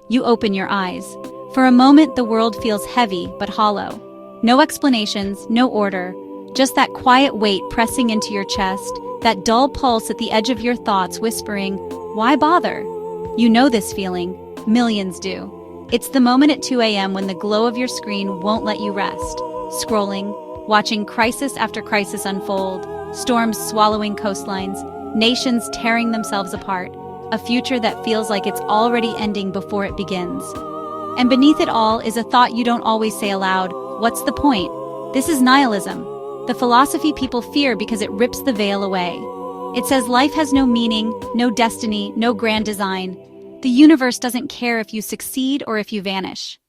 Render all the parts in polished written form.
you open your eyes. For a moment, the world feels heavy but hollow. No explanations, no order, just that quiet weight pressing into your chest, that dull pulse at the edge of your thoughts whispering, "Why bother?" You know this feeling. Millions do. It's the moment at 2 a.m. when the glow of your screen won't let you rest. Scrolling, watching crisis after crisis unfold, storms swallowing coastlines, nations tearing themselves apart, a future that feels like it's already ending before it begins. And beneath it all is a thought you don't always say aloud: what's the point? This is nihilism, the philosophy people fear because it rips the veil away. It says life has no meaning, no destiny, no grand design. The universe doesn't care if you succeed or if you vanish.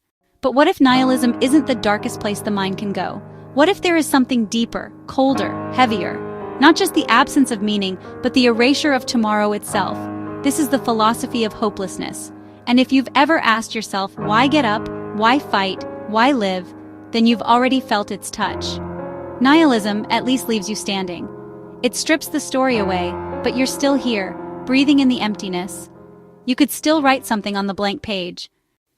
But what if nihilism isn't the darkest place the mind can go? What if there is something deeper, colder, heavier? Not just the absence of meaning, but the erasure of tomorrow itself. This is the philosophy of hopelessness. And if you've ever asked yourself, why get up, why fight, why live, then you've already felt its touch. Nihilism at least leaves you standing. It strips the story away, but you're still here, breathing in the emptiness. You could still write something on the blank page.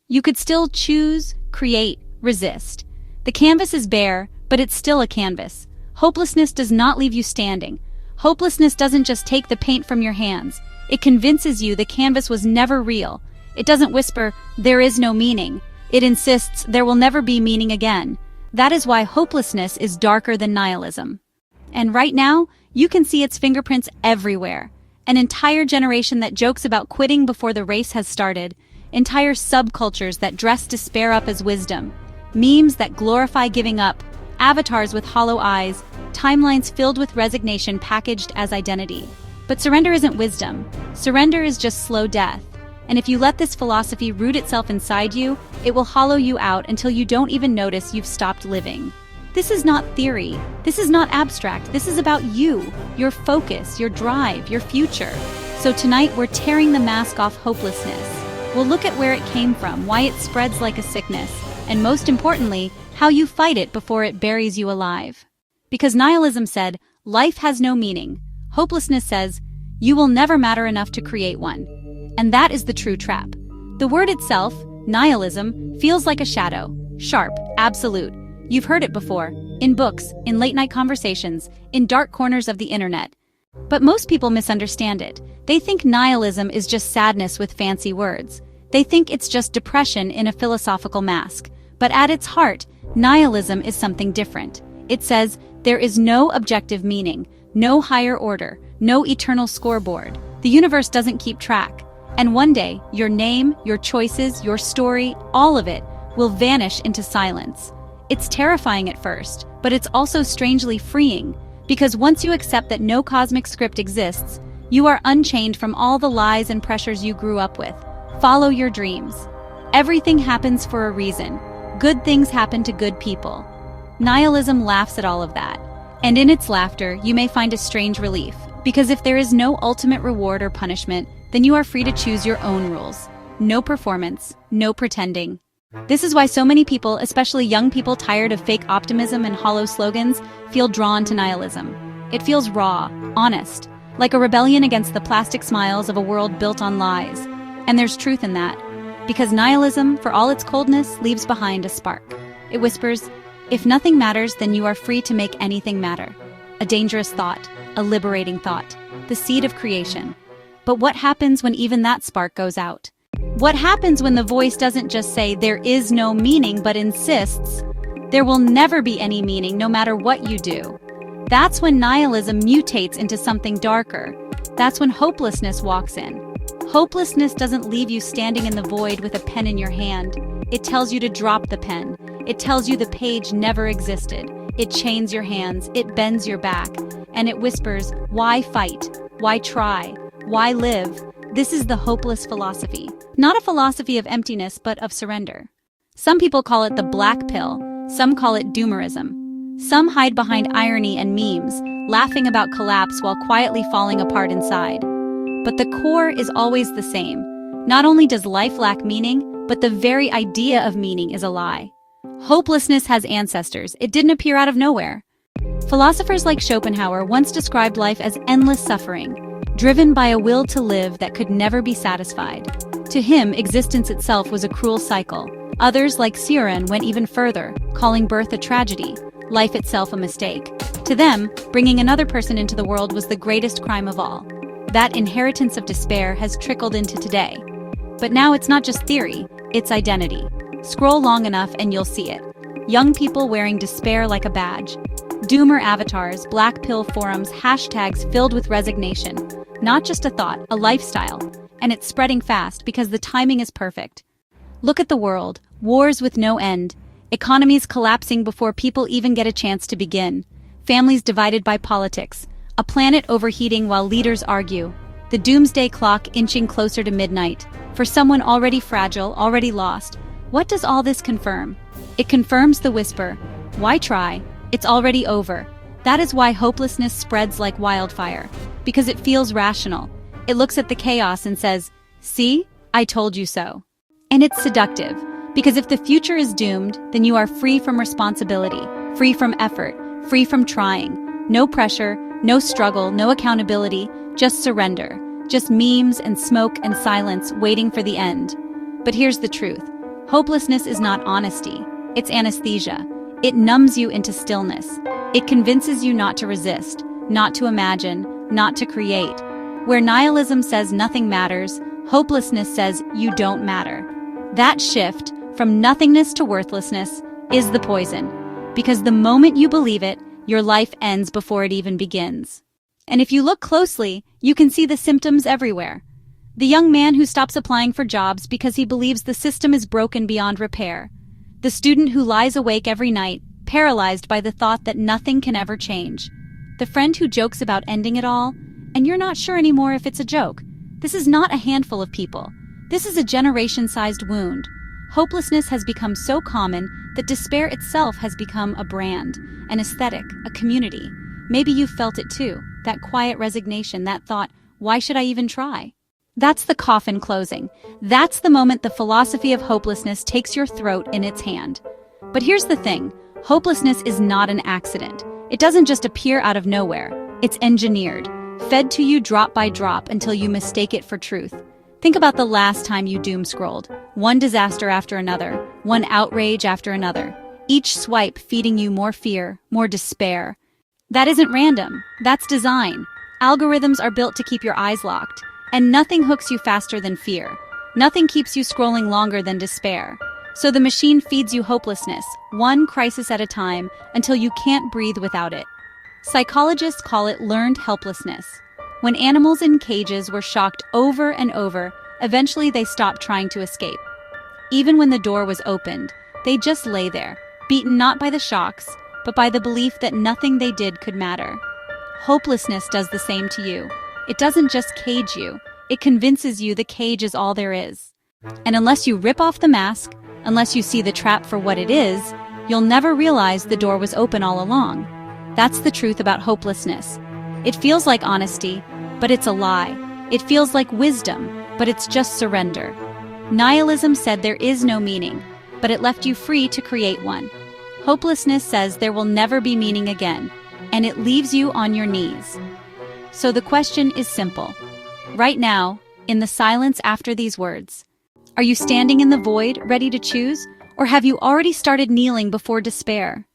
You could still choose, create, resist. The canvas is bare, but it's still a canvas. Hopelessness does not leave you standing. Hopelessness doesn't just take the paint from your hands. It convinces you the canvas was never real. It doesn't whisper, "There is no meaning." It insists there will never be meaning again. That is why hopelessness is darker than nihilism. And right now, you can see its fingerprints everywhere. An entire generation that jokes about quitting before the race has started. Entire subcultures that dress despair up as wisdom. Memes that glorify giving up. Avatars with hollow eyes. Timelines filled with resignation packaged as identity. But surrender isn't wisdom. Surrender is just slow death. And if you let this philosophy root itself inside you, it will hollow you out until you don't even notice you've stopped living. This is not theory. This is not abstract. This is about you, your focus, your drive, your future. So tonight we're tearing the mask off hopelessness. We'll look at where it came from, why it spreads like a sickness, and most importantly, how you fight it before it buries you alive. Because nihilism said, life has no meaning. Hopelessness says, you will never matter enough to create one. And that is the true trap. The word itself, nihilism, feels like a shadow. Sharp, absolute. You've heard it before, in books, in late-night conversations, in dark corners of the internet. But most people misunderstand it. They think nihilism is just sadness with fancy words. They think it's just depression in a philosophical mask. But at its heart, nihilism is something different. It says, there is no objective meaning, no higher order, no eternal scoreboard. The universe doesn't keep track. And one day, your name, your choices, your story, all of it, will vanish into silence. It's terrifying at first, but it's also strangely freeing, because once you accept that no cosmic script exists, you are unchained from all the lies and pressures you grew up with. Follow your dreams. Everything happens for a reason. Good things happen to good people. Nihilism laughs at all of that. And in its laughter, you may find a strange relief, because if there is no ultimate reward or punishment, then you are free to choose your own rules. No performance, no pretending. This is why so many people, especially young people tired of fake optimism and hollow slogans, feel drawn to nihilism. It feels raw, honest, like a rebellion against the plastic smiles of a world built on lies. And there's truth in that, because nihilism, for all its coldness, leaves behind a spark. It whispers, if nothing matters, then you are free to make anything matter. A dangerous thought, a liberating thought, the seed of creation. But what happens when even that spark goes out? What happens when the voice doesn't just say there is no meaning, but insists there will never be any meaning no matter what you do? That's when nihilism mutates into something darker. That's when hopelessness walks in. Hopelessness doesn't leave you standing in the void with a pen in your hand. It tells you to drop the pen. It tells you the page never existed. It chains your hands, it bends your back, and it whispers, why fight? Why try? Why live? This is the hopeless philosophy. Not a philosophy of emptiness, but of surrender. Some people call it the black pill. Some call it doomerism. Some hide behind irony and memes, laughing about collapse while quietly falling apart inside. But the core is always the same. Not only does life lack meaning, but the very idea of meaning is a lie. Hopelessness has ancestors. It didn't appear out of nowhere. Philosophers like Schopenhauer once described life as endless suffering, driven by a will to live that could never be satisfied. To him, existence itself was a cruel cycle. Others, like Siren, went even further, calling birth a tragedy, life itself a mistake. To them, bringing another person into the world was the greatest crime of all. That inheritance of despair has trickled into today. But now it's not just theory, it's identity. Scroll long enough and you'll see it. Young people wearing despair like a badge. Doomer avatars, black pill forums, hashtags filled with resignation. Not just a thought, a lifestyle. And it's spreading fast because the timing is perfect. Look at the world. Wars with no end. Economies collapsing before people even get a chance to begin. Families divided by politics. A planet overheating while leaders argue. The doomsday clock inching closer to midnight. For someone already fragile, already lost. What does all this confirm? It confirms the whisper. Why try? It's already over. That is why hopelessness spreads like wildfire. Because it feels rational. It looks at the chaos and says, "See? I told you so." And it's seductive. Because if the future is doomed, then you are free from responsibility, free from effort, free from trying. No pressure, no struggle, no accountability, just surrender. Just memes and smoke and silence waiting for the end. But here's the truth. Hopelessness is not honesty. It's anesthesia. It numbs you into stillness. It convinces you not to resist, not to imagine, not to create. Where nihilism says nothing matters, hopelessness says you don't matter. That shift, from nothingness to worthlessness, is the poison. Because the moment you believe it, your life ends before it even begins. And if you look closely, you can see the symptoms everywhere. The young man who stops applying for jobs because he believes the system is broken beyond repair. The student who lies awake every night, paralyzed by the thought that nothing can ever change. The friend who jokes about ending it all, and you're not sure anymore if it's a joke. This is not a handful of people. This is a generation-sized wound. Hopelessness has become so common that despair itself has become a brand, an aesthetic, a community. Maybe you've felt it too, that quiet resignation, that thought, why should I even try? That's the coffin closing. That's the moment the philosophy of hopelessness takes your throat in its hand. But here's the thing, hopelessness is not an accident. It doesn't just appear out of nowhere. It's engineered, fed to you drop by drop until you mistake it for truth. Think about the last time you doom-scrolled. One disaster after another, one outrage after another. Each swipe feeding you more fear, more despair. That isn't random, that's design. Algorithms are built to keep your eyes locked. And nothing hooks you faster than fear. Nothing keeps you scrolling longer than despair. So the machine feeds you hopelessness, one crisis at a time, until you can't breathe without it. Psychologists call it learned helplessness. When animals in cages were shocked over and over, eventually they stopped trying to escape. Even when the door was opened, they just lay there, beaten not by the shocks, but by the belief that nothing they did could matter. Hopelessness does the same to you. It doesn't just cage you, it convinces you the cage is all there is. And unless you rip off the mask, unless you see the trap for what it is, you'll never realize the door was open all along. That's the truth about hopelessness. It feels like honesty, but it's a lie. It feels like wisdom, but it's just surrender. Nihilism said there is no meaning, but it left you free to create one. Hopelessness says there will never be meaning again, and it leaves you on your knees. So the question is simple. Right now, in the silence after these words, are you standing in the void, ready to choose, or have you already started kneeling before despair?